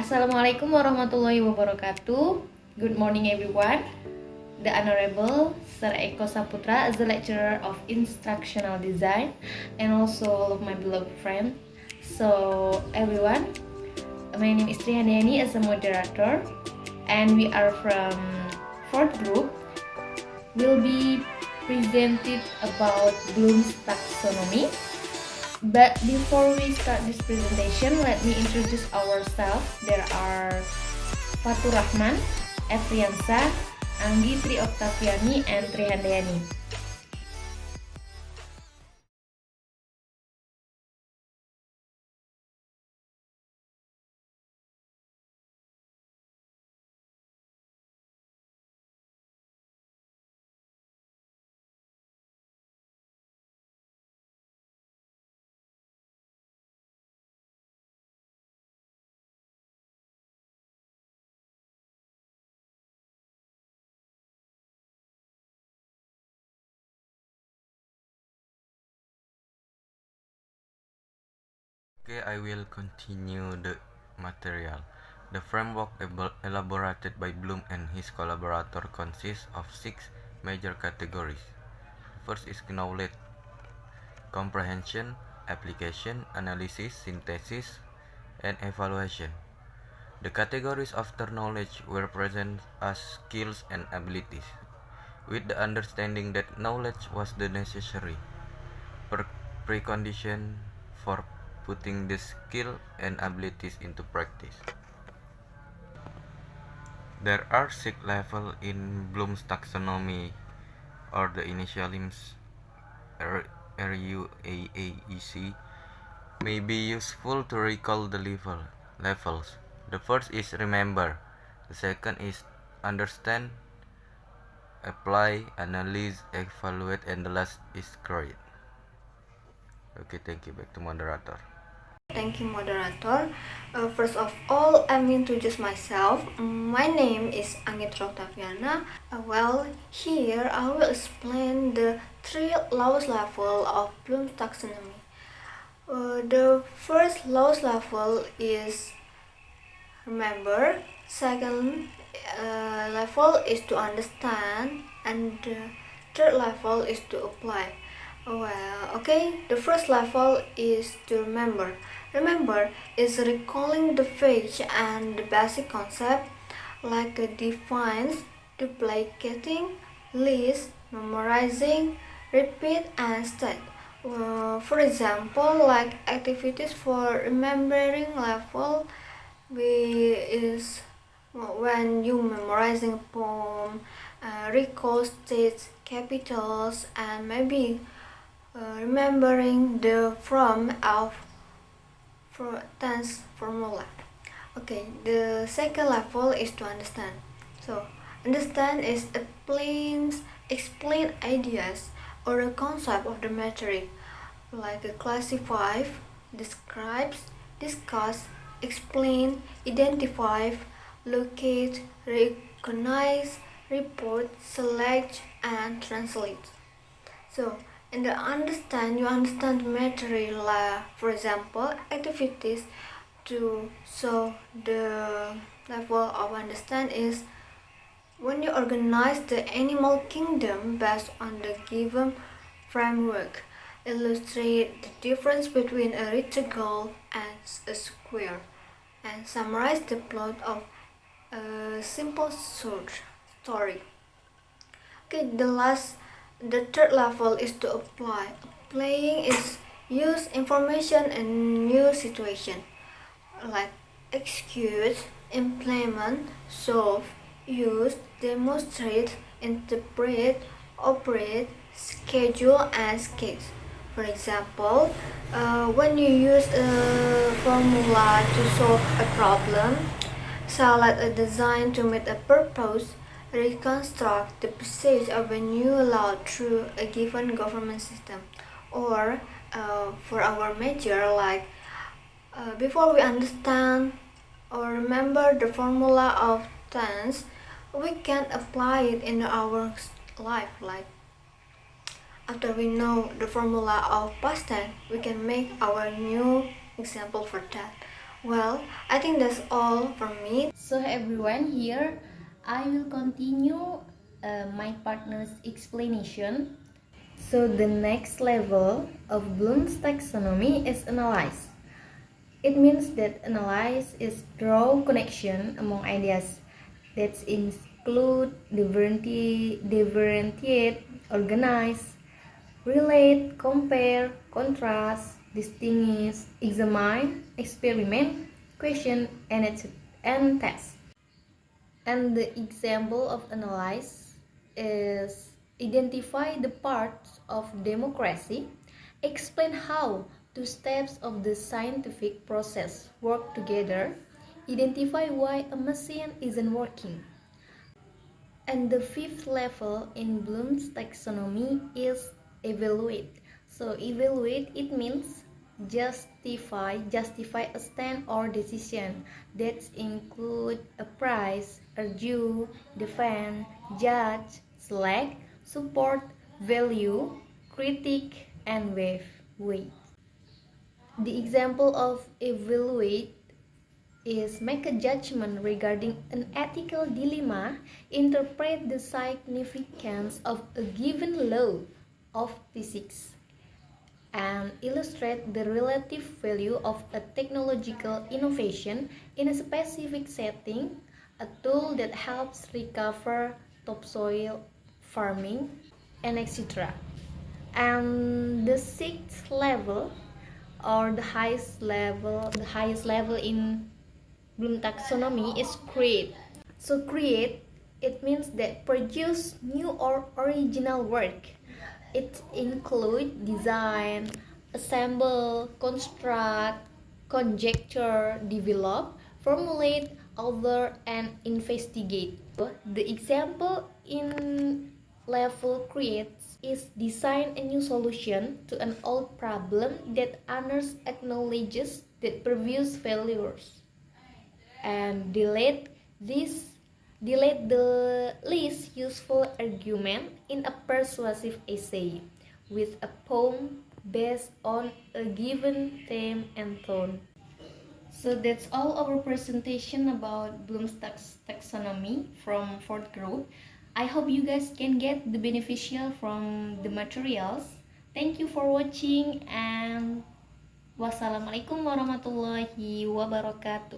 Assalamualaikum warahmatullahi wabarakatuh. Good morning everyone. The Honorable Sir Eko Saputra is the lecturer of instructional design and also all of my beloved friends. So everyone, my name is Trihandayani as a moderator and we are from fourth group. We'll be presented about Bloom's taxonomy. But before we start this presentation, let me introduce ourselves. There are Fatur Rahman, Efriansa, Anggi Tri Oktaviani, and Trihandayani. Okay, I will continue the material. The framework elaborated by Bloom and his collaborator consists of 6 major categories. First is knowledge, comprehension, application, analysis, synthesis, and evaluation. The categories after knowledge were present as skills and abilities, with the understanding that knowledge was the necessary precondition for putting the skill and abilities into practice. There are 6 levels in Bloom's taxonomy, or the initials RUAAEC, may be useful to recall the levels. The first is remember, the second is understand, apply, analyze, evaluate, and the last is create. Okay, thank you. Back to moderator. Thank you, moderator. First of all, I will introduce myself. My name is Anggi Tri Oktaviani. Here I will explain the 3 lowest level of Bloom's taxonomy. The first lowest level is remember. Second level is to understand, and the third level is to apply. The first level is to remember. Remember is recalling the facts and the basic concept like defines, duplicating, list, memorizing, repeat, and state. For example, like activities for remembering level is when you memorizing a poem, recall states, capitals, and maybe remembering the form of tense formula. Okay, the second level is to understand. So, understand is explain ideas or a concept of the material, like classify, describes, discuss, explain, identify, locate, recognize, report, select, and translate. So, in the understand, you understand the material, for example, activities to show the level of understand is when you organize the animal kingdom based on the given framework, illustrate the difference between a rectangle and a square, and summarize the plot of a simple short story. Okay, the third level is to apply. Applying is use information in new situation, like execute, implement, solve, use, demonstrate, interpret, operate, schedule, and sketch. For example, when you use a formula to solve a problem, select a design to meet a purpose, reconstruct the process of a new law through a given government system. Or for our major, like before we understand or remember the formula of tense, we can apply it in our life. Like after we know the formula of past tense, we can make our new example for that. Well, I think that's all from me. So everyone, here I will continue my partner's explanation. So the next level of Bloom's taxonomy is analyze. It means that analyze is draw connection among ideas that include differentiate, organize, relate, compare, contrast, distinguish, examine, experiment, question, and test. And the example of analyze is identify the parts of democracy, explain how two steps of the scientific process work together, identify why a machine isn't working. And the fifth level in Bloom's taxonomy is evaluate. So evaluate, it means justify a stand or decision that include a price, argue, defend, judge, select, support, value, critique, and weight. The example of evaluate is make a judgment regarding an ethical dilemma, interpret the significance of a given law of physics, and illustrate the relative value of a technological innovation in a specific setting, a tool that helps recover topsoil farming, and etc. And the sixth level, or the highest level in Bloom taxonomy is create. So create, it means that produce new or original work. It includes design, assemble, construct, conjecture, develop, formulate, author, and investigate. The example in level creates is design a new solution to an old problem that others acknowledges that previous failures, and delete the least useful argument in a persuasive essay with a poem based on a given theme and tone. So that's all our presentation about Bloom's taxonomy from fourth group. I hope you guys can get the beneficial from the materials. Thank you for watching, and wassalamualaikum warahmatullahi wabarakatuh.